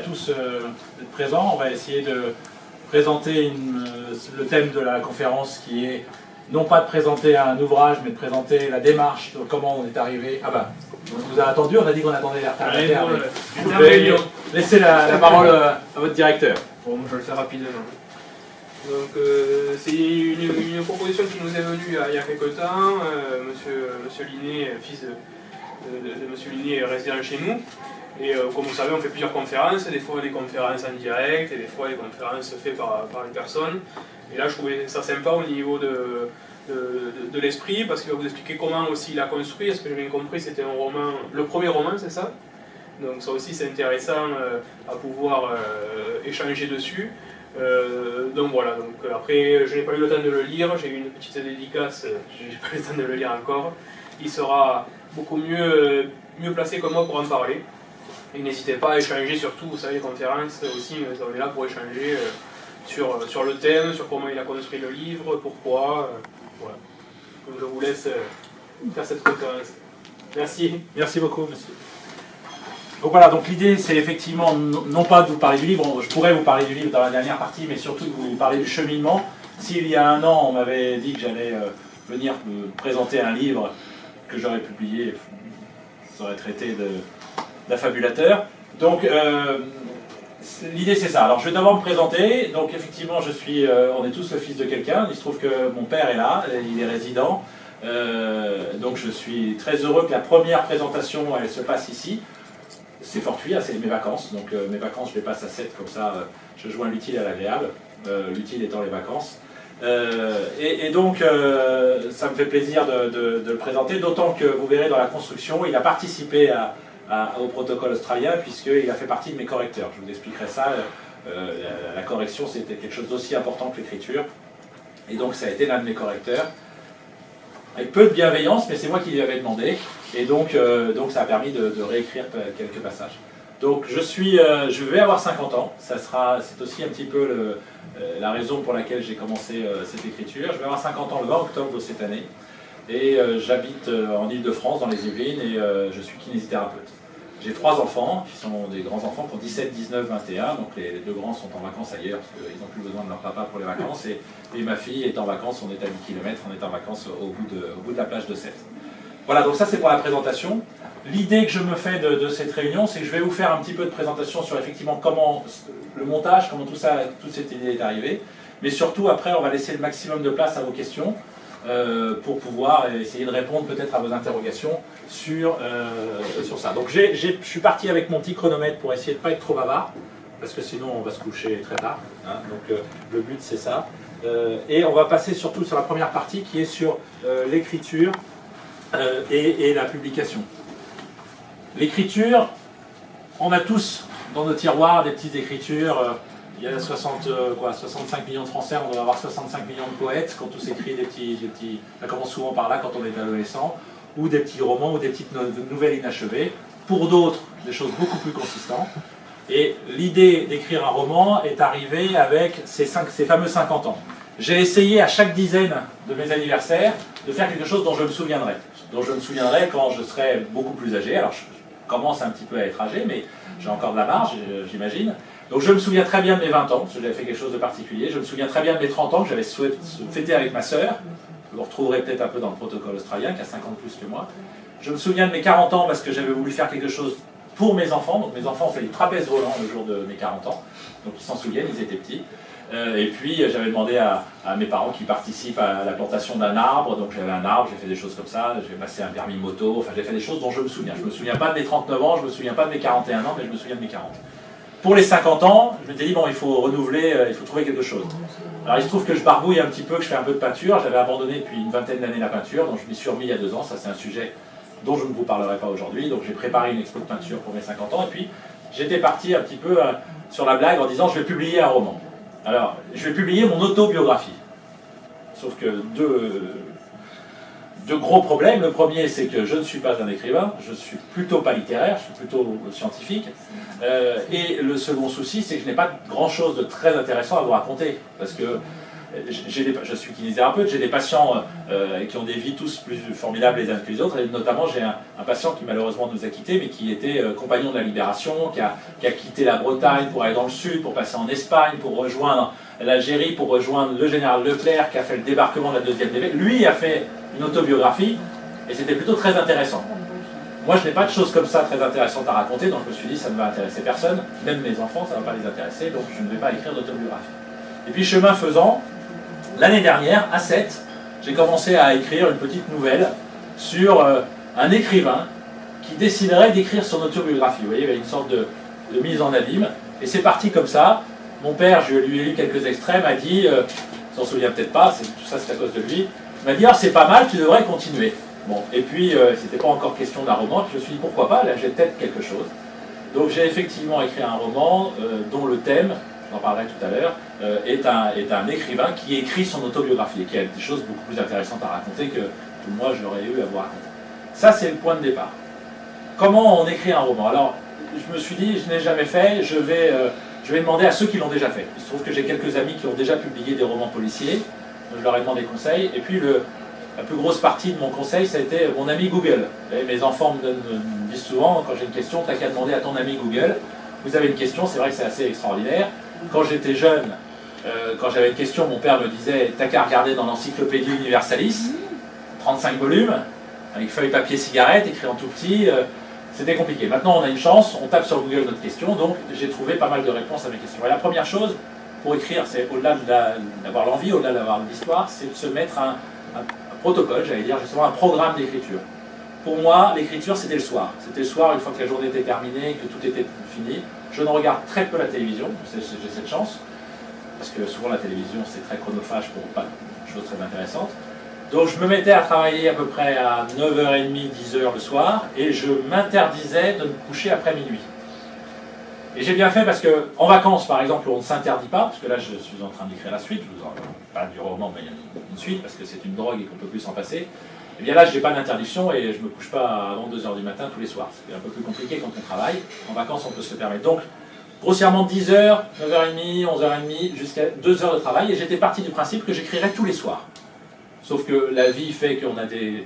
Tous être présents. On va essayer de présenter le thème de la conférence qui est non pas de présenter un ouvrage mais de présenter la démarche de comment on est arrivé. Ah bah, on nous a attendu, on a dit qu'on attendait les retardataires. Je vais laisser la parole à votre directeur. Bon, je vais le faire rapidement. Donc c'est une proposition qui nous est venue il y a quelques temps. Monsieur Linet, fils de Monsieur Linet, est résident chez nous. Et comme vous savez, on fait plusieurs conférences, des fois des conférences en direct, et des fois des conférences faites par une personne. Et là, je trouvais ça sympa au niveau de l'esprit, parce qu'il va vous expliquer comment aussi il a construit. Est-ce que j'ai bien compris, c'était un roman, le premier roman, c'est ça? Donc ça aussi, c'est intéressant à pouvoir échanger dessus. Donc voilà, donc, après, je n'ai pas eu le temps de le lire, j'ai eu une petite dédicace, je n'ai pas eu le temps de le lire encore. Il sera beaucoup mieux placé que moi pour en parler. Et n'hésitez pas à échanger, surtout, vous savez, les conférences aussi, on est là pour échanger sur le thème, sur comment il a construit le livre, pourquoi. Voilà. Donc je vous laisse faire cette conférence. Merci. Merci beaucoup, monsieur. Donc voilà, donc l'idée c'est effectivement non pas de vous parler du livre, je pourrais vous parler du livre dans la dernière partie, mais surtout de vous parler du cheminement. S'il y a un an on m'avait dit que j'allais venir me présenter un livre que j'aurais publié, ça aurait traité d'affabulateur. Donc l'idée c'est ça. Alors je vais d'abord me présenter. Donc effectivement on est tous le fils de quelqu'un. Il se trouve que mon père est là, il est résident. Donc je suis très heureux que la première présentation elle se passe ici. C'est fortuit, c'est mes vacances, donc mes vacances je les passe à 7, comme ça je joins l'utile à l'agréable, l'utile étant les vacances. Et donc ça me fait plaisir de le présenter, d'autant que vous verrez dans la construction, il a participé au protocole australien puisqu'il a fait partie de mes correcteurs. Je vous expliquerai ça, la correction c'était quelque chose d'aussi important que l'écriture, et donc ça a été l'un de mes correcteurs. Avec peu de bienveillance, mais c'est moi qui lui avais demandé, et donc ça a permis de réécrire quelques passages. Donc je vais avoir 50 ans, c'est aussi un petit peu la raison pour laquelle j'ai commencé cette écriture. Je vais avoir 50 ans le 20 octobre de cette année, et j'habite en Île-de-France, dans les Yvelines, et je suis kinésithérapeute. J'ai 3 enfants, qui sont des grands enfants, qui ont 17, 19, 21, donc les 2 grands sont en vacances ailleurs, parce qu'ils n'ont plus besoin de leur papa pour les vacances, et ma fille est en vacances, on est à 8 km, on est en vacances au bout de la plage de Sète. Voilà, donc ça c'est pour la présentation. L'idée que je me fais de cette réunion, c'est que je vais vous faire un petit peu de présentation sur effectivement comment le montage, comment toute cette idée est arrivée, mais surtout après on va laisser le maximum de place à vos questions, pour pouvoir essayer de répondre peut-être à vos interrogations sur ça. Donc je suis parti avec mon petit chronomètre pour essayer de ne pas être trop bavard, parce que sinon on va se coucher très tard, hein. Donc le but c'est ça. Et on va passer surtout sur la première partie qui est sur l'écriture et la publication. L'écriture, on a tous dans nos tiroirs des petites écritures. Il y a 65 millions de Français, on doit avoir 65 millions de poètes qui ont tous écrit des petits. Ça commence souvent par là quand on est adolescent, ou des petits romans ou des petites nouvelles inachevées. Pour d'autres, des choses beaucoup plus consistantes. Et l'idée d'écrire un roman est arrivée avec ces fameux 50 ans. J'ai essayé à chaque dizaine de mes anniversaires de faire quelque chose dont je me souviendrai. Dont je me souviendrai quand je serai beaucoup plus âgé. Alors je commence un petit peu à être âgé, mais j'ai encore de la marge, j'imagine. Donc je me souviens très bien de mes 20 ans, parce que j'avais fait quelque chose de particulier. Je me souviens très bien de mes 30 ans, que j'avais fêté avec ma sœur. Vous retrouverez peut-être un peu dans le protocole australien, qui a 50 plus que moi. Je me souviens de mes 40 ans, parce que j'avais voulu faire quelque chose pour mes enfants. Donc mes enfants ont fait du trapèze volant le jour de mes 40 ans. Donc ils s'en souviennent, ils étaient petits. Et puis j'avais demandé à mes parents qui participent à la plantation d'un arbre. Donc j'avais un arbre, j'ai fait des choses comme ça. J'ai passé un permis moto, enfin j'ai fait des choses dont je me souviens. Je ne me souviens pas de mes 39 ans, je ne me souviens pas de mes 41 ans, mais je me souviens de mes 40. Pour les 50 ans, je m'étais dit, bon, il faut renouveler, il faut trouver quelque chose. Alors il se trouve que je barbouille un petit peu, que je fais un peu de peinture. J'avais abandonné depuis une vingtaine d'années la peinture, donc je m'y suis remis il y a 2 ans. Ça, c'est un sujet dont je ne vous parlerai pas aujourd'hui. Donc j'ai préparé une expo de peinture pour mes 50 ans. Et puis, j'étais parti un petit peu sur la blague en disant, je vais publier un roman. Alors, je vais publier mon autobiographie. Sauf que deux gros problèmes. Le premier, c'est que je ne suis pas un écrivain, je ne suis plutôt pas littéraire, je suis plutôt scientifique. Et le second souci, c'est que je n'ai pas grand-chose de très intéressant à vous raconter. Parce que je suis kinésithérapeute, j'ai des patients qui ont des vies tous plus formidables les uns que les autres, et notamment j'ai un patient qui malheureusement nous a quittés, mais qui était compagnon de la Libération, qui a quitté la Bretagne pour aller dans le sud, pour passer en Espagne, pour rejoindre l'Algérie, pour rejoindre le général Leclerc, qui a fait le débarquement de la deuxième DV. Lui a fait une autobiographie, et c'était plutôt très intéressant. Moi, je n'ai pas de choses comme ça très intéressantes à raconter, donc je me suis dit, ça ne va intéresser personne, même mes enfants, ça ne va pas les intéresser, donc je ne vais pas écrire d'autobiographie. Et puis, chemin faisant, l'année dernière, à 7, j'ai commencé à écrire une petite nouvelle sur un écrivain qui déciderait d'écrire son autobiographie. Vous voyez, il y avait une sorte de mise en abîme, et c'est parti comme ça. Mon père, je lui ai lu quelques extraits, m'a dit, s'en souvient peut-être pas, tout ça c'est à cause de lui, m'a dit, ah, c'est pas mal, tu devrais continuer. Bon, et puis, c'était pas encore question d'un roman, je me suis dit, pourquoi pas, là j'ai peut-être quelque chose. Donc j'ai effectivement écrit un roman dont le thème, j'en parlerai tout à l'heure, est un écrivain qui écrit son autobiographie et qui a des choses beaucoup plus intéressantes à raconter que moi j'aurais eu à vous raconter. Ça, c'est le point de départ. Comment on écrit un roman? Alors, je me suis dit, je n'ai jamais fait, je vais demander à ceux qui l'ont déjà fait. Il se trouve que j'ai quelques amis qui ont déjà publié des romans policiers, donc je leur ai demandé conseil, et puis la plus grosse partie de mon conseil, ça a été mon ami Google. Mes enfants me disent souvent, quand j'ai une question, t'as qu'à demander à ton ami Google. Vous avez une question, c'est vrai que c'est assez extraordinaire. Quand j'étais jeune, quand j'avais une question, mon père me disait, t'as qu'à regarder dans l'encyclopédie Universalis, 35 volumes, avec feuilles, papier, cigarette, écrit en tout petit. C'était compliqué. Maintenant, on a une chance, on tape sur Google notre question, donc j'ai trouvé pas mal de réponses à mes questions. Et la première chose, pour écrire, c'est au-delà d'avoir l'envie, au-delà d'avoir l'histoire, c'est de se mettre un protocole, j'allais dire justement un programme d'écriture. Pour moi, l'écriture, c'était le soir. C'était le soir, une fois que la journée était terminée, que tout était fini. Je ne regarde très peu la télévision, j'ai cette chance, parce que souvent la télévision, c'est très chronophage pour pas de choses très intéressantes. Donc je me mettais à travailler à peu près à 9h30, 10h le soir, et je m'interdisais de me coucher après minuit. Et j'ai bien fait parce qu'en vacances, par exemple, on ne s'interdit pas, parce que là je suis en train d'écrire la suite, je vous en parle du roman, mais il y a une suite, parce que c'est une drogue et qu'on ne peut plus s'en passer. Et bien là, je n'ai pas d'interdiction et je ne me couche pas avant 2h du matin tous les soirs. C'est un peu plus compliqué quand on travaille. En vacances, on peut se le permettre. Donc, grossièrement 10h, 9h30, 11h30, jusqu'à 2h de travail. Et j'étais parti du principe que j'écrirais tous les soirs. Sauf que la vie fait qu'on a des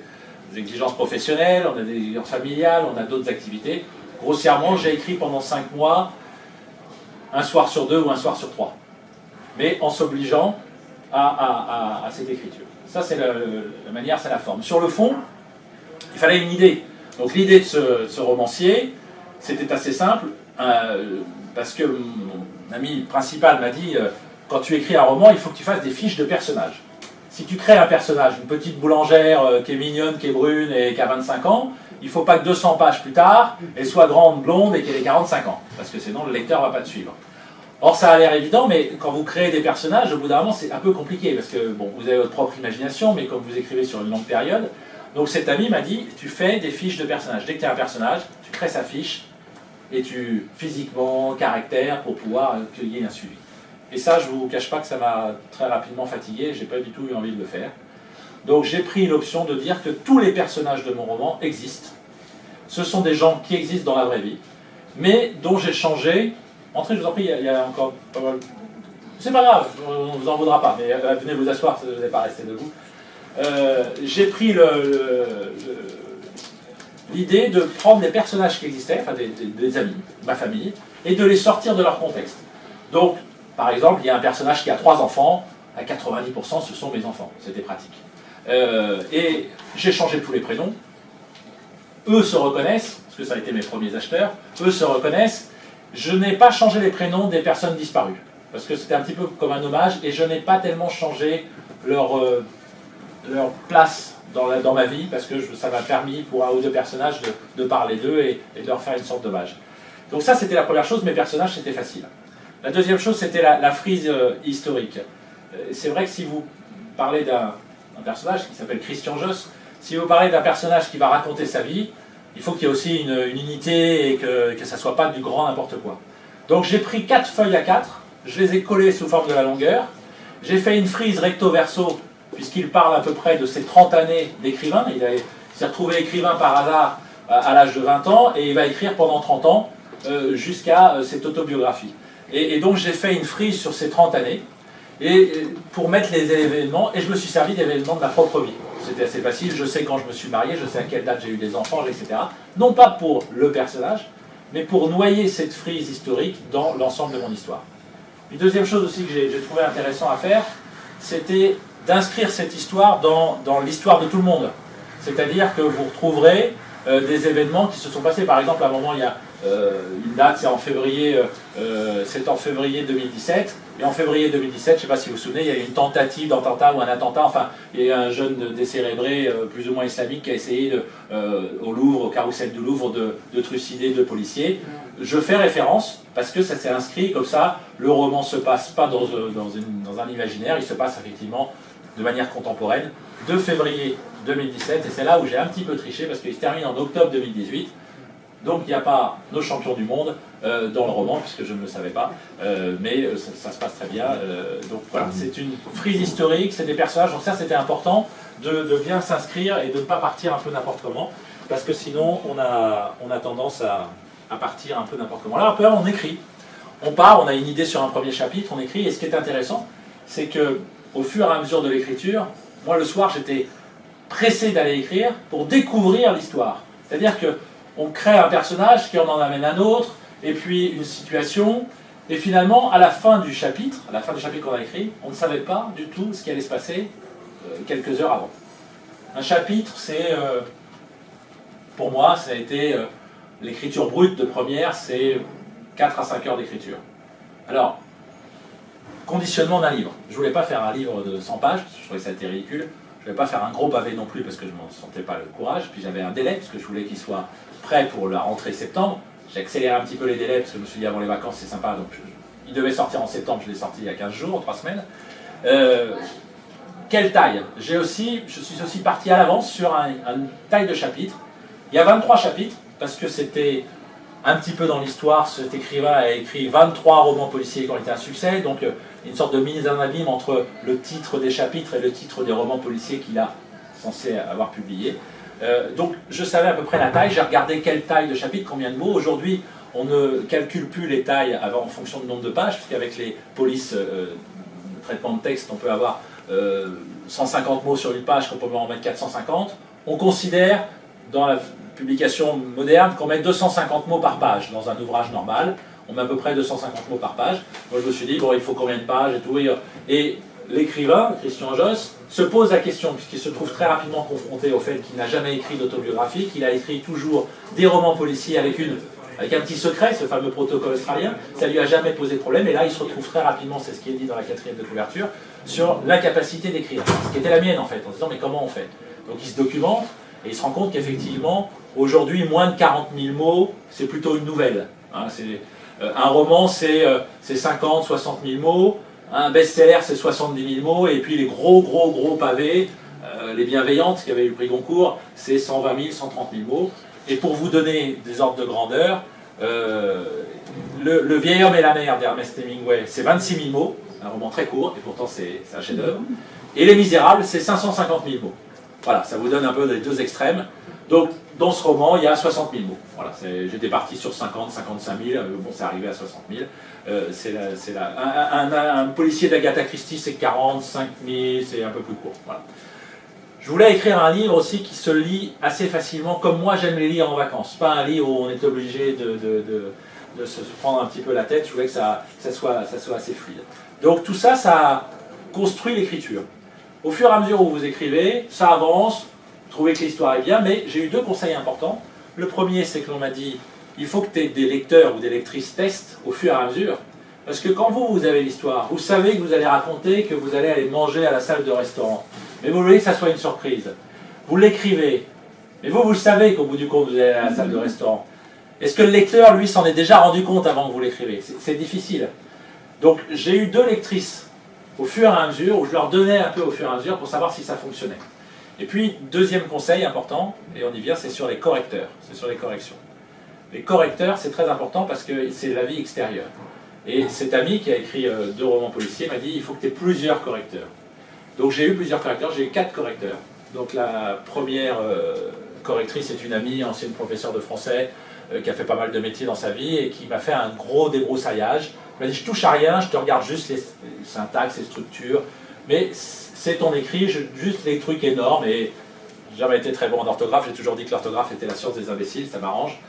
exigences professionnelles, on a des exigences familiales, on a d'autres activités. Grossièrement, j'ai écrit pendant 5 mois, un soir sur 2 ou un soir sur 3. Mais en s'obligeant à cette écriture. Ça, c'est la manière, c'est la forme. Sur le fond, il fallait une idée. Donc l'idée de ce romancier, c'était assez simple, parce que mon ami principal m'a dit, quand tu écris un roman, il faut que tu fasses des fiches de personnages. Si tu crées un personnage, une petite boulangère qui est mignonne, qui est brune et qui a 25 ans, il ne faut pas que 200 pages plus tard, elle soit grande, blonde et qu'elle ait 45 ans. Parce que sinon, le lecteur ne va pas te suivre. Or, ça a l'air évident, mais quand vous créez des personnages, au bout d'un moment, c'est un peu compliqué, parce que, bon, vous avez votre propre imagination, mais comme vous écrivez sur une longue période, donc cet ami m'a dit, tu fais des fiches de personnages. Dès que tu as un personnage, tu crées sa fiche, et tu, physiquement, caractère, pour pouvoir qu'il y ait un suivi. Et ça, je ne vous cache pas que ça m'a très rapidement fatigué, j'ai pas du tout eu envie de le faire. Donc j'ai pris l'option de dire que tous les personnages de mon roman existent. Ce sont des gens qui existent dans la vraie vie, mais dont j'ai changé. Entrez, je vous en prie, il y a encore pas mal. C'est pas grave, on ne vous en voudra pas, mais venez vous asseoir, vous n'allez pas rester debout. J'ai pris l'idée de prendre des personnages qui existaient, enfin des amis, ma famille, et de les sortir de leur contexte. Donc, par exemple, il y a un personnage qui a 3 enfants, à 90% ce sont mes enfants, c'était pratique. Et j'ai changé tous les prénoms, eux se reconnaissent, parce que ça a été mes premiers acheteurs, eux se reconnaissent. Je n'ai pas changé les prénoms des personnes disparues, parce que c'était un petit peu comme un hommage, et je n'ai pas tellement changé leur place dans ma vie, parce que ça m'a permis pour un ou deux personnages de parler d'eux et de leur faire une sorte d'hommage. Donc ça, c'était la première chose, mes personnages, c'était facile. La deuxième chose, c'était la frise historique. C'est vrai que si vous parlez d'un personnage qui s'appelle Christian Josse, si vous parlez d'un personnage qui va raconter sa vie, il faut qu'il y ait aussi une unité et que ça ne soit pas du grand n'importe quoi. Donc j'ai pris 4 feuilles A4, je les ai collées sous forme de la longueur, j'ai fait une frise recto-verso, puisqu'il parle à peu près de ses 30 années d'écrivain. Il s'est retrouvé écrivain par hasard à l'âge de 20 ans, et il va écrire pendant 30 ans jusqu'à cette autobiographie. Et donc j'ai fait une frise sur ces 30 années, et pour mettre les événements, et je me suis servi d'événements de ma propre vie. C'était assez facile, je sais quand je me suis marié, je sais à quelle date j'ai eu des enfants, etc. Non pas pour le personnage, mais pour noyer cette frise historique dans l'ensemble de mon histoire. Une deuxième chose aussi que j'ai trouvé intéressant à faire, c'était d'inscrire cette histoire dans l'histoire de tout le monde. C'est-à-dire que vous retrouverez des événements qui se sont passés. Par exemple, à un moment, il y a une date, c'est en février 2017. Et en février 2017, je ne sais pas si vous vous souvenez, il y a eu une tentative d'attentat ou un attentat. Enfin, il y a eu un jeune décérébré, plus ou moins islamique, qui a essayé au Louvre, au carrousel du Louvre, de trucider deux policiers. Je fais référence parce que ça s'est inscrit comme ça. Le roman ne se passe pas dans un imaginaire, il se passe effectivement de manière contemporaine, 2 février 2017, et c'est là où j'ai un petit peu triché parce qu'il se termine en octobre 2018. Donc il n'y a pas nos champions du monde dans le roman, puisque je ne le savais pas, mais ça se passe très bien. Donc voilà, c'est une frise historique, c'est des personnages, donc ça c'était important de bien s'inscrire et de ne pas partir un peu n'importe comment, parce que sinon on a tendance à partir un peu n'importe comment. Alors après on écrit, on part, on a une idée sur un premier chapitre, on écrit, et ce qui est intéressant, c'est que au fur et à mesure de l'écriture, moi le soir j'étais pressé d'aller écrire pour découvrir l'histoire. C'est-à-dire qu'on crée un personnage qui en amène un autre, et puis une situation, et finalement à la fin du chapitre qu'on a écrit, on ne savait pas du tout ce qui allait se passer quelques heures avant. Un chapitre, c'est, pour moi, ça a été l'écriture brute de première, c'est 4 à 5 heures d'écriture. Alors, conditionnement d'un livre. Je ne voulais pas faire un livre de 100 pages, parce que je trouvais que ça était ridicule. Je ne voulais pas faire un gros pavé non plus, parce que je ne m'en sentais pas le courage. Puis j'avais un délai, parce que je voulais qu'il soit prêt pour la rentrée septembre. J'ai accéléré un petit peu les délais, parce que je me suis dit avant les vacances, c'est sympa. Donc il devait sortir en septembre, je l'ai sorti il y a 15 jours, 3 semaines. Quelle taille? Je suis aussi parti à l'avance sur une taille de chapitre. Il y a 23 chapitres, parce que c'était un petit peu dans l'histoire. Cet écrivain a écrit 23 romans policiers qui ont été un succès, donc une sorte de mise en abîme entre le titre des chapitres et le titre des romans policiers qu'il a censé avoir publié. Donc je savais à peu près la taille, j'ai regardé quelle taille de chapitre, combien de mots. Aujourd'hui, on ne calcule plus les tailles en fonction du nombre de pages, puisqu'avec les polices de traitement de texte, on peut avoir 150 mots sur une page, qu'on peut en mettre 450. On considère, dans la publication moderne, qu'on met 250 mots par page dans un ouvrage normal. On met à peu près 250 mots par page. Moi je me suis dit, bon, il faut combien de pages et tout. Et l'écrivain, Christian Josse, se pose la question, puisqu'il se trouve très rapidement confronté au fait qu'il n'a jamais écrit d'autobiographie, qu'il a écrit toujours des romans policiers avec un petit secret, ce fameux protocole australien. Ça lui a jamais posé de problème. Et là, il se retrouve très rapidement, c'est ce qui est dit dans la 4e de couverture, sur l'incapacité d'écrire. Ce qui était la mienne en fait, en se disant, mais comment on fait? Donc il se documente, et il se rend compte qu'effectivement, aujourd'hui, moins de 40 000 mots, c'est plutôt une nouvelle. Hein, un roman, c'est 50, 60 000 mots. Un best-seller, c'est 70 000 mots. Et puis les gros pavés, les bienveillantes, qui avaient eu le prix Goncourt, c'est 120 000, 130 000 mots. Et pour vous donner des ordres de grandeur, Le vieil homme et la mer d'Ernest Hemingway, c'est 26 000 mots, un roman très court, et pourtant c'est un chef-d'œuvre. Et Les Misérables, c'est 550 000 mots. Voilà, ça vous donne un peu les deux extrêmes. Donc, dans ce roman, il y a 60 000 mots. Voilà, j'étais parti sur 50, 55 000, bon, c'est arrivé à 60 000. Un policier d'Agatha Christie, c'est 45 000, c'est un peu plus court. Voilà. Je voulais écrire un livre aussi qui se lit assez facilement, comme moi j'aime les lire en vacances. Pas un livre où on est obligé de se prendre un petit peu la tête. Je voulais que ça soit assez fluide. Donc tout ça, ça construit l'écriture. Au fur et à mesure où vous écrivez, ça avance, vous trouvez que l'histoire est bien, mais j'ai eu deux conseils importants. Le premier, c'est que l'on m'a dit, il faut que des lecteurs ou des lectrices testent au fur et à mesure. Parce que quand vous avez l'histoire, vous savez que vous allez raconter que vous allez aller manger à la salle de restaurant. Mais vous voulez que ça soit une surprise. Vous l'écrivez, mais vous le savez qu'au bout du compte, vous allez à la salle de restaurant. Est-ce que le lecteur, lui, s'en est déjà rendu compte avant que vous l'écrivez? C'est difficile. Donc j'ai eu deux lectrices au fur et à mesure, où je leur donnais un peu au fur et à mesure pour savoir si ça fonctionnait. Et puis, deuxième conseil important, et on y vient, c'est sur les correcteurs, c'est sur les corrections. Les correcteurs, c'est très important parce que c'est la vie extérieure. Et cet ami qui a écrit 2 romans policiers m'a dit, il faut que tu aies plusieurs correcteurs. Donc j'ai eu plusieurs correcteurs, j'ai eu 4 correcteurs. Donc la première correctrice est une amie, ancienne professeure de français, qui a fait pas mal de métiers dans sa vie et qui m'a fait un gros débroussaillage. Il m'a dit, je touche à rien, je te regarde juste les syntaxes, les structures, mais c'est ton écrit, juste les trucs énormes, et j'ai jamais été très bon en orthographe, j'ai toujours dit que l'orthographe était la science des imbéciles, ça m'arrange.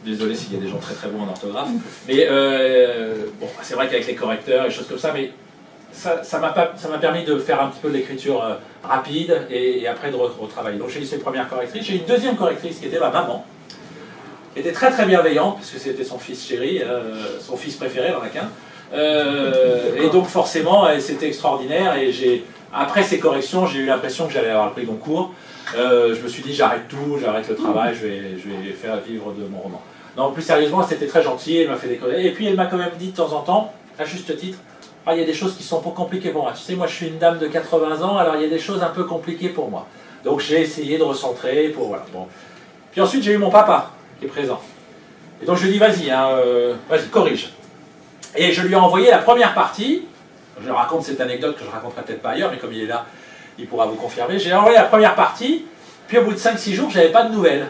Désolé s'il y a des gens très très bons en orthographe, mais bon, c'est vrai qu'avec les correcteurs et choses comme ça, mais ça m'a permis de faire un petit peu de l'écriture rapide et après de retravailler. Donc j'ai eu ces premières correctrices. J'ai eu une deuxième correctrice qui était ma maman, qui était très très bienveillante, puisque c'était son fils chéri, son fils préféré dans la qu'un. Et donc forcément, c'était extraordinaire. Et après ces corrections, j'ai eu l'impression que j'allais avoir le prix Goncourt. Je me suis dit, j'arrête tout, j'arrête le travail, je vais faire vivre de mon roman. Non, plus sérieusement, c'était très gentil, elle m'a fait décoller. Et puis elle m'a quand même dit de temps en temps, à juste titre, ah, il y a des choses qui sont compliquées pour moi. Tu sais, moi je suis une dame de 80 ans, alors il y a des choses un peu compliquées pour moi. Donc j'ai essayé de recentrer pour voilà. Bon. Puis ensuite j'ai eu mon papa qui est présent. Et donc je lui ai dit vas-y, vas-y, corrige. Et je lui ai envoyé la première partie. Je raconte cette anecdote que je ne raconterai peut-être pas ailleurs, mais comme il est là, il pourra vous confirmer. J'ai envoyé la première partie, puis au bout de 5-6 jours, j'avais pas de nouvelles.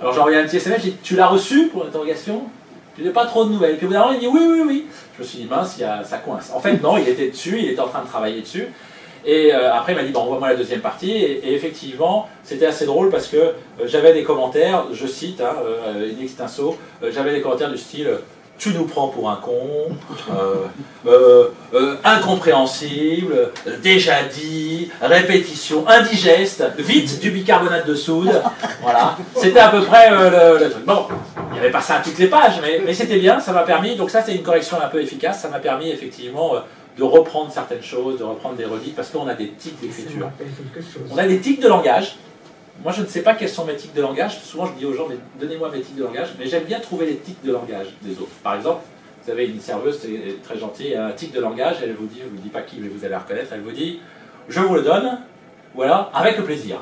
Alors j'ai envoyé un petit SMS, j'ai dit tu l'as reçu pour l'interrogation? Tu n'as pas trop de nouvelles. Puis au bout d'un moment, il dit oui. Je me suis dit mince, ça coince. En fait, non, il était dessus, il était en train de travailler dessus. Et après, il m'a dit bon, envoie-moi la deuxième partie. Et effectivement, c'était assez drôle parce que j'avais des commentaires, je cite, in extenso, j'avais des commentaires du style tu nous prends pour un con, incompréhensible, déjà dit, répétition, indigeste, vite du bicarbonate de soude. Voilà, c'était à peu près le truc. Bon, il n'y avait pas ça à toutes les pages, mais c'était bien, ça m'a permis, donc ça c'est une correction un peu efficace, ça m'a permis effectivement de reprendre certaines choses, de reprendre des redites, parce qu'on a des tics d'écriture. On a des tics de langage. Moi, je ne sais pas quels sont mes tics de langage. Souvent, je dis aux gens, mais donnez-moi mes tics de langage. Mais j'aime bien trouver les tics de langage des autres. Par exemple, vous avez une serveuse, c'est très gentil, un tic de langage, elle vous dit, je ne vous dis pas qui, mais vous allez la reconnaître, elle vous dit, je vous le donne, voilà, avec le plaisir.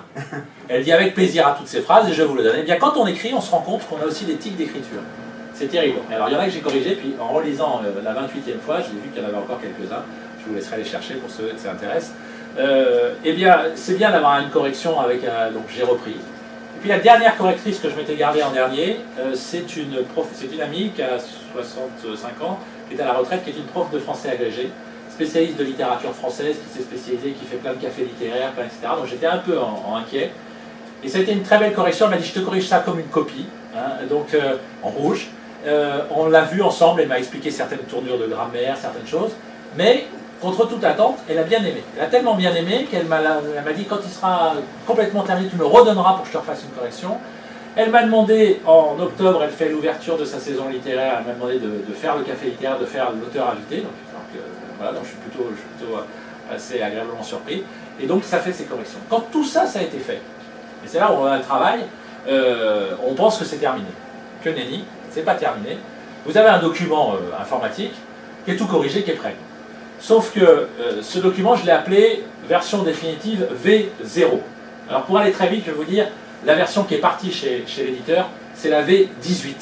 Elle dit avec plaisir à toutes ces phrases et je vous le donne. Et bien, quand on écrit, on se rend compte qu'on a aussi des tics d'écriture. C'est terrible. Alors, il y en a que j'ai corrigé, puis en relisant la 28e fois, j'ai vu qu'il y en avait encore quelques-uns. Je vous laisserai les chercher pour ceux que ça intéresse. Eh bien, c'est bien d'avoir une correction avec donc j'ai repris. Et puis la dernière correctrice que je m'étais gardée en dernier, c'est une amie qui a 65 ans, qui est à la retraite, qui est une prof de français agrégée, spécialiste de littérature française, qui s'est spécialisée, qui fait plein de cafés littéraires, etc. Donc j'étais un peu inquiet. Et ça a été une très belle correction. Elle m'a dit je te corrige ça comme une copie, donc en rouge. On l'a vu ensemble, elle m'a expliqué certaines tournures de grammaire, certaines choses, mais contre toute attente, elle a bien aimé. Elle a tellement bien aimé qu'elle m'a dit quand il sera complètement terminé, tu me redonneras pour que je te refasse une correction. Elle m'a demandé, en octobre, elle fait l'ouverture de sa saison littéraire, elle m'a demandé de faire le café littéraire, de faire l'auteur invité. Voilà, donc je suis plutôt assez agréablement surpris. Et donc ça fait ses corrections. Quand tout ça, ça a été fait, et c'est là où on a le travail, on pense que c'est terminé. Que nenni, c'est pas terminé. Vous avez un document informatique qui est tout corrigé, qui est prêt. Sauf que ce document, je l'ai appelé version définitive V0. Alors pour aller très vite, je vais vous dire, la version qui est partie chez l'éditeur, c'est la V18.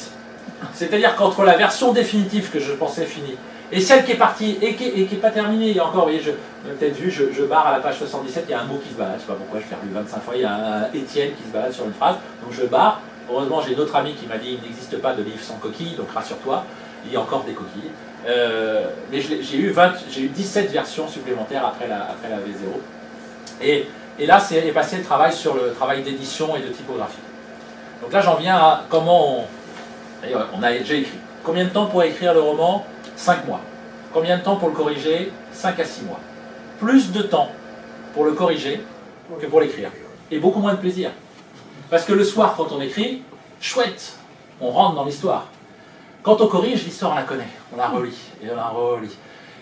C'est-à-dire qu'entre la version définitive que je pensais finie et celle qui est partie et qui n'est pas terminée, il y a encore, vous voyez, vous avez peut-être vu, je barre à la page 77, il y a un mot qui se balade, je ne sais pas pourquoi, je l'ai revu 25 fois, il y a un Étienne qui se balade sur une phrase, donc je barre. Heureusement, j'ai une autre amie qui m'a dit, il n'existe pas de livre sans coquille, donc rassure-toi, il y a encore des coquilles. Mais j'ai eu 17 versions supplémentaires après la V0. Et là, est passé le travail sur le travail d'édition et de typographie. Donc là, j'en viens à comment j'ai écrit. Combien de temps pour écrire le roman? 5 mois. Combien de temps pour le corriger? 5 à 6 mois. Plus de temps pour le corriger que pour l'écrire. Et beaucoup moins de plaisir. Parce que le soir, quand on écrit, chouette, on rentre dans l'histoire. Quand on corrige, l'histoire, on la connaît, on la relit, et on la relit.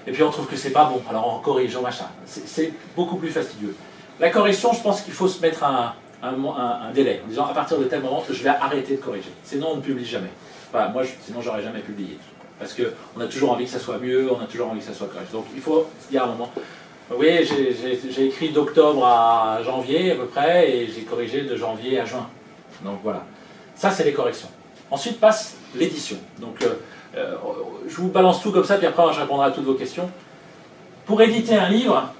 Et puis on trouve que c'est pas bon, alors on corrige, on machin. C'est beaucoup plus fastidieux. La correction, je pense qu'il faut se mettre un délai, en disant à partir de tel moment, je vais arrêter de corriger. Sinon, on ne publie jamais. Enfin, moi, sinon, j'aurais jamais publié. Parce qu'on a toujours envie que ça soit mieux, on a toujours envie que ça soit correct. Donc il faut se dire à un moment, oui, j'ai écrit d'octobre à janvier à peu près, et j'ai corrigé de janvier à juin. Donc voilà. Ça, c'est les corrections. Ensuite passe l'édition. Donc je vous balance tout comme ça, puis après je répondrai à toutes vos questions. Pour éditer un livre,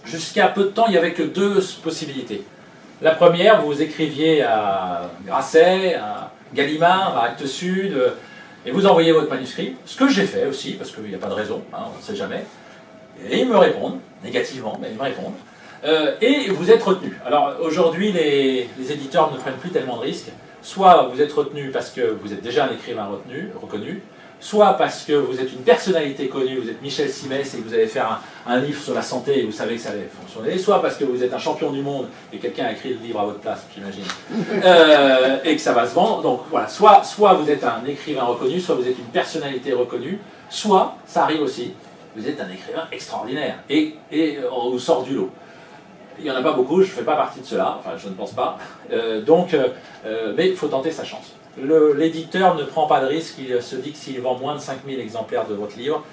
jusqu'à peu de temps, il n'y avait que deux possibilités. La première, vous écriviez à Grasset, à Gallimard, à Actes Sud, et vous envoyez votre manuscrit, ce que j'ai fait aussi, parce qu'il n'y a pas de raison, hein, on ne sait jamais. Et ils me répondent, négativement, mais ils me répondent. Et vous êtes retenu. Alors aujourd'hui, les éditeurs ne prennent plus tellement de risques. Soit vous êtes retenu parce que vous êtes déjà un écrivain reconnu, soit parce que vous êtes une personnalité connue, vous êtes Michel Simès et que vous allez faire un livre sur la santé et vous savez que ça allait fonctionner, soit parce que vous êtes un champion du monde et quelqu'un a écrit le livre à votre place, j'imagine, et que ça va se vendre. Donc voilà, soit vous êtes un écrivain reconnu, soit vous êtes une personnalité reconnue, soit, ça arrive aussi, vous êtes un écrivain extraordinaire et on vous sort du lot. Il n'y en a pas beaucoup, je ne fais pas partie de cela, enfin je ne pense pas, mais il faut tenter sa chance. L'éditeur ne prend pas de risque, il se dit que s'il vend moins de 5000 exemplaires de votre livre,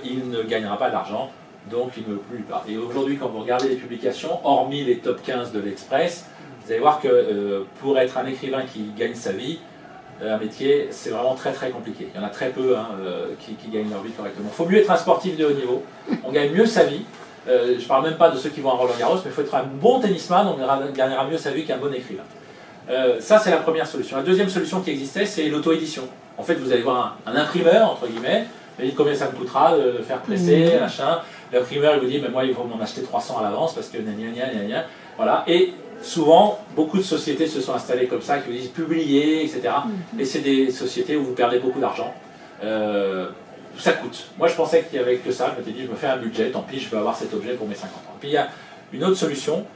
il ne gagnera pas d'argent, donc il ne publie pas. Et aujourd'hui, quand vous regardez les publications, hormis les top 15 de l'Express, vous allez voir que pour être un écrivain qui gagne sa vie, un métier, c'est vraiment très très compliqué. Il y en a très peu qui gagnent leur vie correctement. Il faut mieux être un sportif de haut niveau, on gagne mieux sa vie. Je ne parle même pas de ceux qui vont à Roland-Garros, mais il faut être un bon tennisman, on gagnera mieux sa vie qu'un bon écrivain. Ça, c'est la première solution. La deuxième solution qui existait, c'est l'auto-édition. En fait, vous allez voir un imprimeur, entre guillemets, il dit combien ça me coûtera de faire presser, machin. L'imprimeur, il vous dit, mais moi, il faut m'en acheter 300 à l'avance parce que gna. Voilà. Et souvent, beaucoup de sociétés se sont installées comme ça, qui vous disent publier, etc. Et c'est des sociétés où vous perdez beaucoup d'argent. Ça coûte. Moi, je pensais qu'il n'y avait que ça. Je m'étais dit, je me fais un budget, tant pis, je peux avoir cet objet pour mes 50 ans. Puis il y a une autre solution,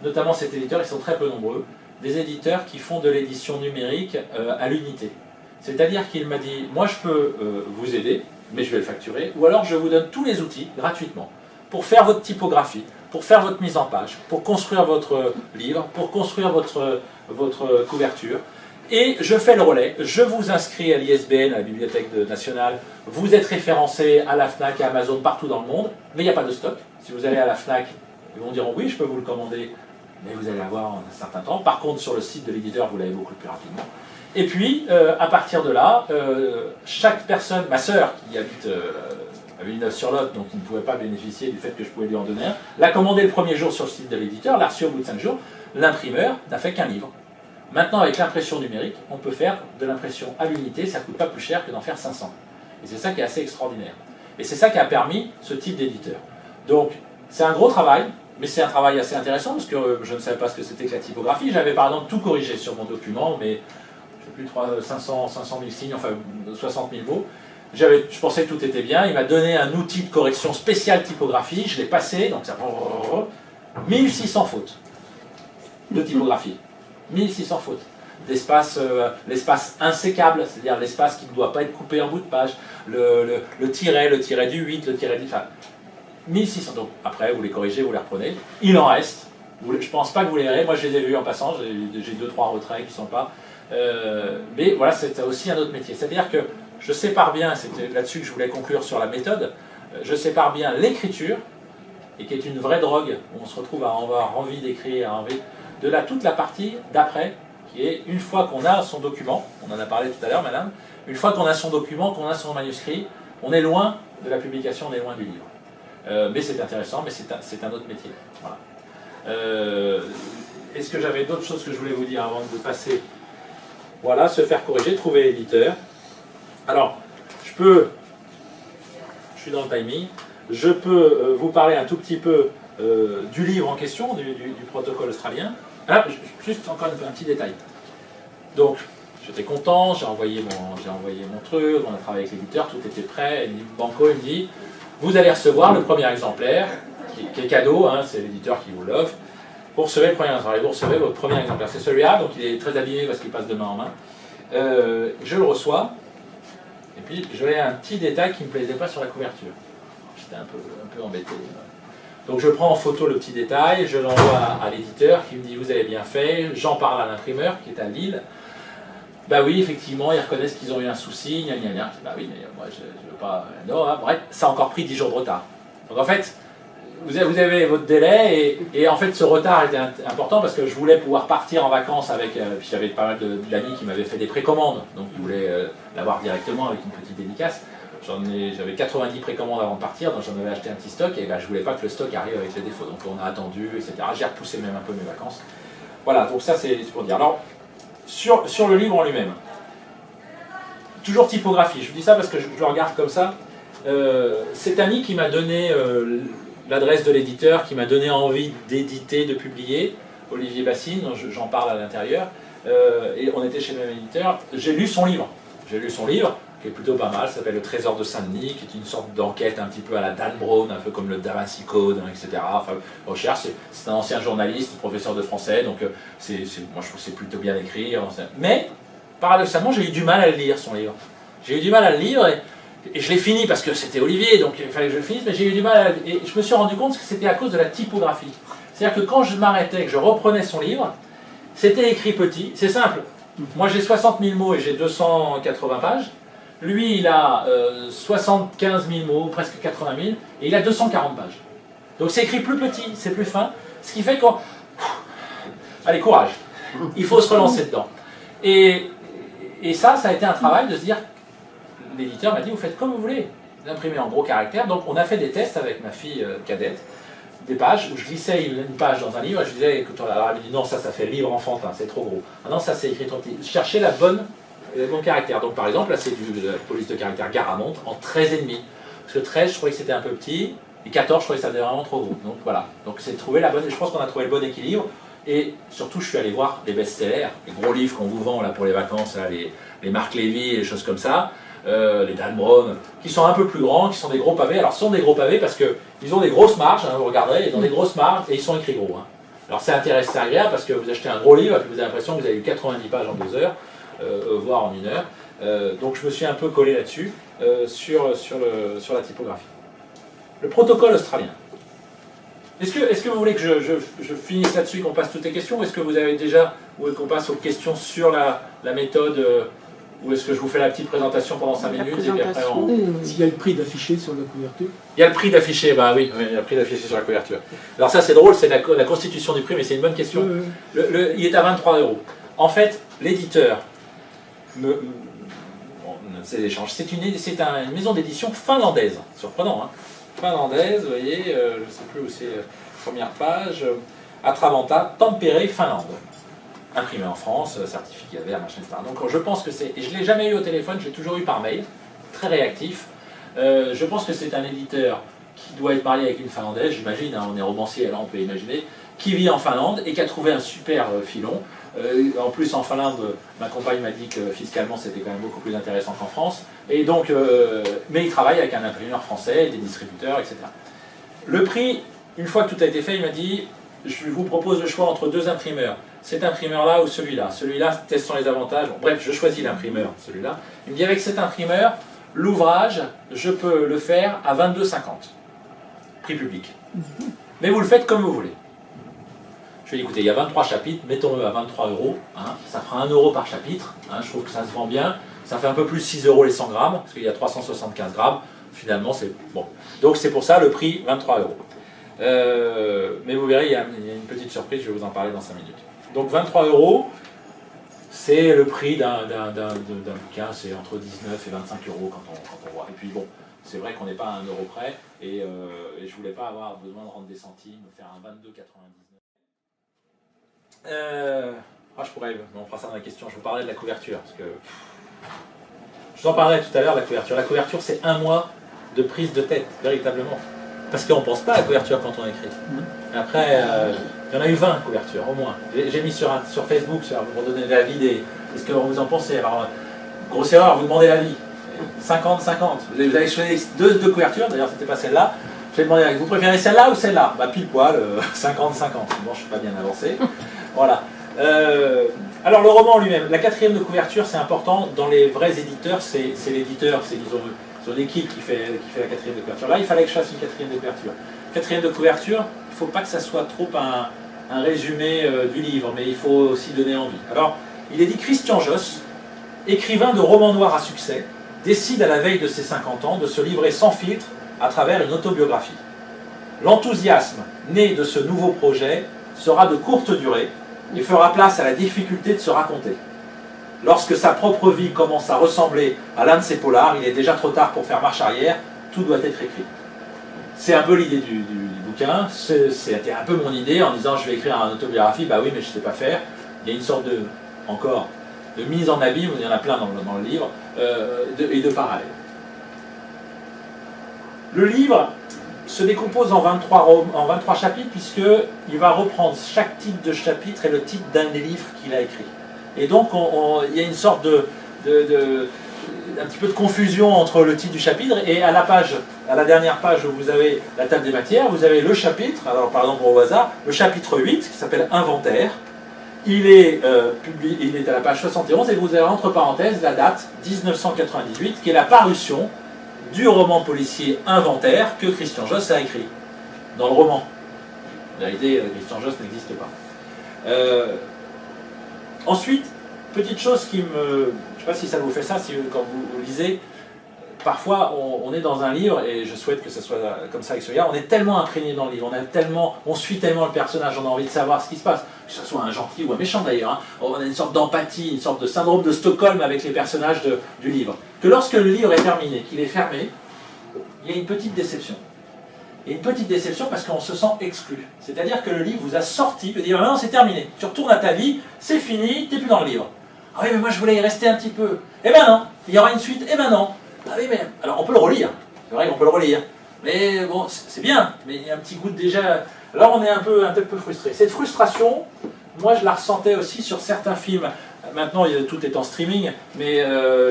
notamment cet éditeur, ils sont très peu nombreux, des éditeurs qui font de l'édition numérique à l'unité. C'est-à-dire qu'il m'a dit, moi je peux vous aider, mais je vais le facturer, ou alors je vous donne tous les outils gratuitement pour faire votre typographie, pour faire votre mise en page, pour construire votre livre, pour construire votre couverture. Et je fais le relais, je vous inscris à l'ISBN, à la Bibliothèque nationale, vous êtes référencé à la FNAC, à Amazon, partout dans le monde, mais il n'y a pas de stock. Si vous allez à la FNAC, ils vont dire oui, je peux vous le commander, mais vous allez avoir un certain temps. Par contre, sur le site de l'éditeur, vous l'avez beaucoup plus rapidement. Et puis, à partir de là, chaque personne, ma sœur qui habite à Villeneuve-sur-Lot, donc qui ne pouvait pas bénéficier du fait que je pouvais lui en donner un, l'a commandé le premier jour sur le site de l'éditeur, l'a reçu au bout de 5 jours, l'imprimeur n'a fait qu'un livre. Maintenant, avec l'impression numérique, on peut faire de l'impression à l'unité, ça ne coûte pas plus cher que d'en faire 500. Et c'est ça qui est assez extraordinaire. Et c'est ça qui a permis ce type d'éditeur. Donc, c'est un gros travail, mais c'est un travail assez intéressant, parce que je ne savais pas ce que c'était que la typographie. J'avais par exemple tout corrigé sur mon document, mais je ne sais plus, 500 000 signes, enfin 60 000 mots. Je pensais que tout était bien. Il m'a donné un outil de correction spécial typographie, je l'ai passé, donc ça... 1600 fautes de typographie. 1600 fautes. L'espace insécable, c'est-à-dire l'espace qui ne doit pas être coupé en bout de page, le tiret du 8, le tiret du... Enfin, 1600. Donc après, vous les corrigez, vous les reprenez. Il en reste. Je ne pense pas que vous les verrez. Moi, je les ai vus en passant. J'ai 2-3 retraits qui ne sont pas... mais voilà, c'est aussi un autre métier. C'est-à-dire que je sépare bien, c'était là-dessus que je voulais conclure sur la méthode, je sépare bien l'écriture, et qui est une vraie drogue, où on se retrouve à avoir envie d'écrire, de là toute la partie d'après, qui est une fois qu'on a son document, on en a parlé tout à l'heure madame, une fois qu'on a son document, qu'on a son manuscrit, on est loin de la publication, on est loin du livre. Mais c'est intéressant, mais c'est un autre métier. Voilà. Est-ce que j'avais d'autres choses que je voulais vous dire avant de passer? Voilà, se faire corriger, trouver l'éditeur. Alors, je suis dans le timing, je peux vous parler un tout petit peu du livre en question, du protocole australien. Ah, juste encore un petit détail. Donc, j'étais content, j'ai envoyé mon truc, on a travaillé avec l'éditeur, tout était prêt. Banco, il me dit, vous allez recevoir le premier exemplaire, qui est cadeau, hein, c'est l'éditeur qui vous l'offre. Vous recevez le premier exemplaire, vous recevez votre premier exemplaire. C'est celui-là, donc il est très abîmé parce qu'il passe de main en main. Je le reçois, et puis j'avais un petit détail qui ne me plaisait pas sur la couverture. J'étais un peu embêté. Donc je prends en photo le petit détail, je l'envoie à l'éditeur qui me dit vous avez bien fait, j'en parle à l'imprimeur qui est à Lille. Bah oui, effectivement, ils reconnaissent qu'ils ont eu un souci, gna gna gna. Bah oui, mais moi je veux pas... Non, hein. Bref, ça a encore pris 10 jours de retard. Donc en fait, vous avez votre délai, et en fait ce retard était important parce que je voulais pouvoir partir en vacances avec... puis j'avais pas mal d'amis qui m'avaient fait des précommandes, donc ils voulaient l'avoir directement avec une petite dédicace. J'avais 90 précommandes avant de partir, donc j'en avais acheté un petit stock, et ben, je voulais pas que le stock arrive avec les défauts. Donc on a attendu, etc. J'ai repoussé même un peu mes vacances. Voilà, donc ça c'est pour dire. Alors, sur le livre en lui-même, toujours typographie, je vous dis ça parce que je le regarde comme ça. C'est Annie qui m'a donné l'adresse de l'éditeur, qui m'a donné envie d'éditer, de publier, Olivier Bassine, j'en parle à l'intérieur, et on était chez le même éditeur. J'ai lu son livre, qui est plutôt pas mal, ça s'appelle Le Trésor de Saint-Denis, qui est une sorte d'enquête un petit peu à la Dan Brown, un peu comme le Da Vinci Code, etc. Enfin, recherche, c'est un ancien journaliste, professeur de français, donc moi je trouve que c'est plutôt bien écrit. Mais, paradoxalement, j'ai eu du mal à le lire, son livre. J'ai eu du mal à le lire, et je l'ai fini parce que c'était Olivier, donc il fallait que je le finisse, mais j'ai eu du mal et je me suis rendu compte que c'était à cause de la typographie. C'est-à-dire que quand je m'arrêtais, que je reprenais son livre, c'était écrit petit, c'est simple. Moi j'ai 60 000 mots et j'ai 280 pages. Lui, il a 75 000 mots, presque 80 000, et il a 240 pages. Donc c'est écrit plus petit, c'est plus fin, ce qui fait qu'on... Allez, courage, il faut se relancer dedans. Et ça a été un travail de se dire, l'éditeur m'a dit, vous faites comme vous voulez, vous imprimez en gros caractères. Donc on a fait des tests avec ma fille cadette, des pages où je glissais une page dans un livre, et je disais, écoute, alors elle me dit, non, ça fait livre enfantin, c'est trop gros. Ah non, ça c'est écrit trop petit. Cherchez le bon caractère. Donc par exemple, là c'est de la police de caractère Garamond en 13,5. Parce que 13, je trouvais que c'était un peu petit, et 14, je trouvais que ça faisait vraiment trop gros. Donc voilà, donc c'est trouver la bonne, et je pense qu'on a trouvé le bon équilibre. Et surtout, je suis allé voir les best-sellers, les gros livres qu'on vous vend là, pour les vacances, là, les Marc Lévy, les choses comme ça, les Dan Brown, qui sont un peu plus grands, qui sont des gros pavés. Alors ce sont des gros pavés parce qu'ils ont des grosses marges, hein, vous regarderez, ils ont des grosses marges et ils sont écrits gros. Hein. Alors c'est intéressant, c'est agréable parce que vous achetez un gros livre et puis vous avez l'impression que vous avez eu 90 pages en 2 heures. Voire en 1 heure. Donc je me suis un peu collé là-dessus, sur la typographie. Le protocole australien. Est-ce que vous voulez que je finisse là-dessus et qu'on passe toutes les questions, ou est-ce que vous avez déjà, ou qu'on passe aux questions sur la méthode, ou est-ce que je vous fais la petite présentation pendant 5 minutes et puis après S'il y a le prix d'afficher sur la couverture. Il y a le prix d'afficher, bah oui, il y a le prix d'afficher sur la couverture. Alors ça c'est drôle, c'est la constitution du prix, mais c'est une bonne question. Il est à 23 €. En fait, l'éditeur... c'est une maison d'édition finlandaise, surprenant, hein. Finlandaise, vous voyez, je ne sais plus où c'est, première page, Atravanta, Tampere, Finlande. Imprimé en France, certificat vert, machin, etc. Donc je pense que c'est, et je ne l'ai jamais eu au téléphone, je l'ai toujours eu par mail, très réactif. Je pense que c'est un éditeur qui doit être marié avec une Finlandaise, j'imagine, hein, on est romancier, alors on peut imaginer, qui vit en Finlande et qui a trouvé un super filon. En plus, en Finlande, ma compagne m'a dit que fiscalement c'était quand même beaucoup plus intéressant qu'en France. Et donc, mais il travaille avec un imprimeur français, des distributeurs, etc. Le prix, une fois que tout a été fait, il m'a dit, je vous propose le choix entre 2 imprimeurs. Cet imprimeur-là ou celui-là. Celui-là, quels sont les avantages? Bon, bref, je choisis l'imprimeur, celui-là. Il me dit, avec cet imprimeur, l'ouvrage, je peux le faire à 22,50. Prix public. Mais vous le faites comme vous voulez. Je lui ai dit, écoutez, il y a 23 chapitres, mettons-le à 23 €, hein, ça fera 1 € par chapitre, hein, je trouve que ça se vend bien, ça fait un peu plus 6 € les 100 grammes, parce qu'il y a 375 grammes, finalement c'est bon. Donc c'est pour ça le prix 23 €. Mais vous verrez, il y a une petite surprise, je vais vous en parler dans 5 minutes. Donc 23 €, c'est le prix d'un bouquin, c'est entre 19 et 25 € quand on voit. Et puis bon, c'est vrai qu'on n'est pas à 1 € près, et je ne voulais pas avoir besoin de rendre des centimes, faire un 22,99. Je pourrais, on fera ça dans la question, je vous parlerai de la couverture, parce que je vous en parlerai tout à l'heure de la couverture. La couverture, c'est 1 mois de prise de tête, véritablement. Parce qu'on ne pense pas à la couverture quand on écrit. Après, il y en a eu 20 couvertures, au moins. J'ai mis sur Facebook, pour donner l'avis des... Est-ce que vous en pensez? Alors, grosse erreur, vous demandez l'avis. 50-50. Vous avez choisi 2 couvertures, d'ailleurs c'était pas celle-là. Je vais demander, vous préférez celle-là ou celle-là? Bah pile poil, 50-50. Bon, je suis pas bien avancé. Voilà. Alors le roman lui-même, la 4e de couverture, c'est important. Dans les vrais éditeurs, c'est l'éditeur, ils ont une équipe qui fait la 4e de couverture. Là, il fallait que je fasse une 4e de couverture. 4e de couverture, il ne faut pas que ça soit trop un résumé du livre, mais il faut aussi donner envie. Alors, il est dit Christian Josse, écrivain de romans noirs à succès, décide à la veille de ses 50 ans de se livrer sans filtre à travers une autobiographie. L'enthousiasme né de ce nouveau projet sera de courte durée et fera place à la difficulté de se raconter. Lorsque sa propre vie commence à ressembler à l'un de ses polars, il est déjà trop tard pour faire marche arrière, tout doit être écrit. C'est un peu l'idée du bouquin. C'était un peu mon idée en disant je vais écrire une autobiographie, bah oui mais je ne sais pas faire. Il y a une sorte de mise en abîme, il y en a plein dans le livre, et de parallèles. Le livre se décompose en 23 chapitres puisqu'il va reprendre chaque titre de chapitre et le titre d'un des livres qu'il a écrit. Et donc il y a une sorte un petit peu de confusion entre le titre du chapitre et à la dernière page où vous avez la table des matières, vous avez le chapitre, alors par exemple au hasard, le chapitre 8 qui s'appelle Inventaire. Il est à la page 71 et vous avez entre parenthèses la date 1998 qui est la parution du roman policier Inventaire que Christian Josse a écrit dans le roman. En réalité, Christian Josse n'existe pas. Ensuite, petite chose qui me... Je ne sais pas si ça vous fait ça, quand vous lisez, parfois on est dans un livre, et je souhaite que ce soit comme ça avec celui-là, on est tellement imprégné dans le livre, on suit tellement le personnage, on a envie de savoir ce qui se passe, que ce soit un gentil ou un méchant d'ailleurs, hein. On a une sorte d'empathie, une sorte de syndrome de Stockholm avec les personnages du livre. Que lorsque le livre est terminé, qu'il est fermé, il y a une petite déception. Et une petite déception parce qu'on se sent exclu. C'est-à-dire que le livre vous a sorti, vous dit maintenant c'est terminé, tu retournes à ta vie, c'est fini, tu n'es plus dans le livre. Ah oui mais moi je voulais y rester un petit peu. Eh ben non, il y aura une suite, eh ben non. Ah oui mais, alors on peut le relire, c'est vrai qu'on peut le relire. Mais bon, c'est bien, mais il y a un petit goût de déjà... Alors on est un peu frustré. Cette frustration, moi je la ressentais aussi sur certains films. Maintenant tout est en streaming, mais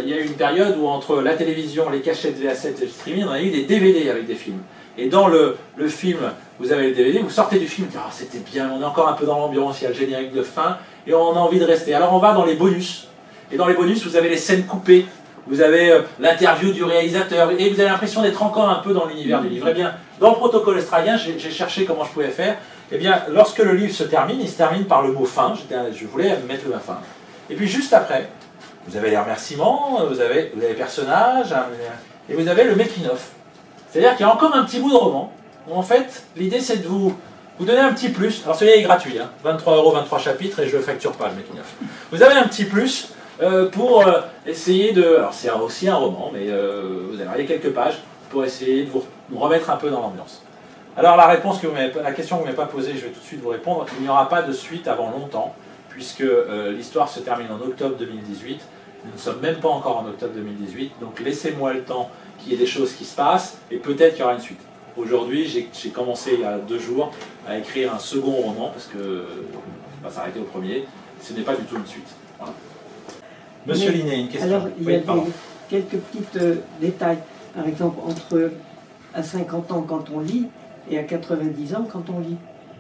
il y a eu une période où entre la télévision, les cachettes VHS et le streaming, on a eu des DVD avec des films. Et dans le film, vous avez le DVD, vous sortez du film, ah, c'était bien, on est encore un peu dans l'ambiance, il y a le générique de fin, et on a envie de rester. Alors on va dans les bonus, et dans les bonus, vous avez les scènes coupées, vous avez l'interview du réalisateur, et vous avez l'impression d'être encore un peu dans l'univers du livre. Eh bien, dans le protocole australien, j'ai cherché comment je pouvais faire. Eh bien, lorsque le livre se termine, il se termine par le mot fin, je voulais mettre le fin. Et puis juste après, vous avez les remerciements, vous avez les personnages, et vous avez le making-of. C'est-à-dire qu'il y a encore un petit bout de roman, où en fait, l'idée c'est de vous donner un petit plus. Alors celui-là est gratuit, hein, 23 €, 23 chapitres, et je ne le facture pas, le making-of. Vous avez un petit plus pour essayer de... Alors c'est aussi un roman, mais vous avez quelques pages pour essayer de vous remettre un peu dans l'ambiance. Alors la question que vous ne m'avez pas posée, je vais tout de suite vous répondre. Il n'y aura pas de suite avant longtemps, puisque l'histoire se termine en octobre 2018. Nous ne sommes même pas encore en octobre 2018, donc laissez-moi le temps qu'il y ait des choses qui se passent, et peut-être qu'il y aura une suite. Aujourd'hui, j'ai commencé il y a 2 jours à écrire un second roman, parce que on va s'arrêter au premier. Ce n'est pas du tout une suite. Voilà. Monsieur Linné, une question. Alors, il y a quelques petits détails. Par exemple, à 50 ans quand on lit, et à 90 ans quand on lit.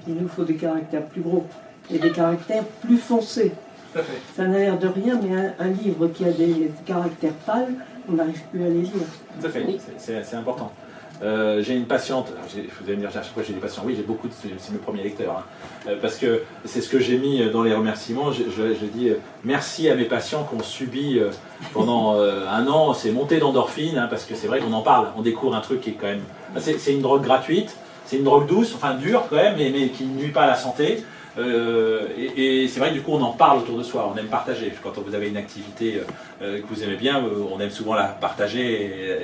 Il nous faut des caractères plus gros et des caractères plus foncés. Tout à fait. Ça n'a l'air de rien, mais un livre qui a des caractères pâles, on n'arrive plus à les lire. Tout à fait, oui. C'est important. J'ai une patiente, vous allez me dire à chaque fois j'ai des patients, oui j'ai beaucoup, c'est mes premiers lecteurs, hein, parce que c'est ce que j'ai mis dans les remerciements, je dis merci à mes patients qui ont subi pendant 1 an ces montées d'endorphines, hein, parce que c'est vrai qu'on en parle, on découvre un truc qui est quand même, c'est une drogue gratuite, c'est une drogue douce, enfin dure quand même, mais qui ne nuit pas à la santé. Et c'est vrai que du coup on en parle autour de soi, on aime partager. Quand vous avez une activité que vous aimez bien, on aime souvent la partager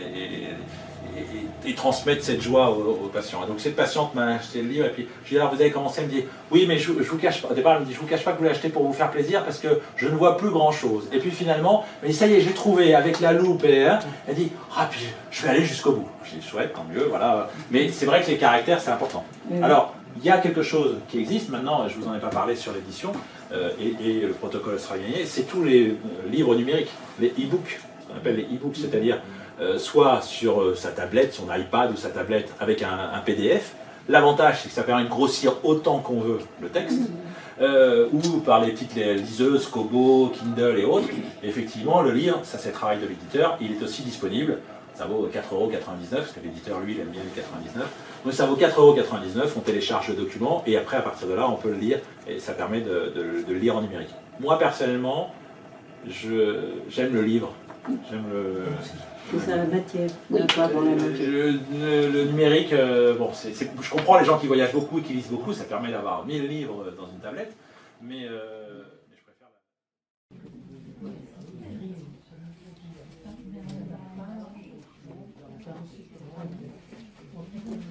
et transmettre cette joie aux patients. Et donc cette patiente m'a acheté le livre et puis je lui ai dit alors vous avez commencé à me dire oui mais je vous cache pas, au départ elle me dit je vous cache pas que vous l'achetez pour vous faire plaisir parce que je ne vois plus grand chose. Et puis finalement, mais ça y est j'ai trouvé avec la loupe et elle dit ah puis je vais aller jusqu'au bout. Je dis chouette, tant mieux, voilà. Mais c'est vrai que les caractères c'est important. Alors il y a quelque chose qui existe maintenant, je ne vous en ai pas parlé sur l'édition et le protocole australien, c'est tous les livres numériques, les e-books, ce qu'on appelle les e-books, c'est-à-dire soit sur sa tablette, son iPad ou sa tablette avec un PDF. L'avantage, c'est que ça permet de grossir autant qu'on veut le texte, ou par les petites liseuses, Kobo, Kindle et autres. Et effectivement, le livre, ça c'est le travail de l'éditeur, il est aussi disponible. Ça vaut 4,99 €, parce que l'éditeur, lui, il aime bien les 99. Donc ça vaut 4,99 €, on télécharge le document, et après, à partir de là, on peut le lire, et ça permet de le lire en numérique. Moi, personnellement, j'aime le livre. J'aime le... C'est ça la matière, pas dans la matière. Le numérique, bon, je comprends les gens qui voyagent beaucoup et qui lisent beaucoup, ça permet d'avoir 1000 livres dans une tablette, mais je préfère...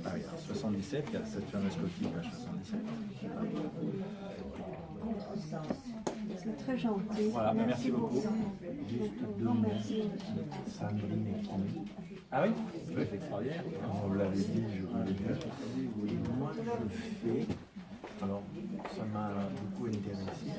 Ah oui, alors 77, il y a cette fameuse coquille, page 77. C'est très gentil. Voilà, merci beaucoup. Juste deux noms, Sandrine et Kimi. Ah oui, c'est extraordinaire. On l'avait dit, je vous l'ai dit. Oui, moi je fais. Alors, ça m'a beaucoup intéressé.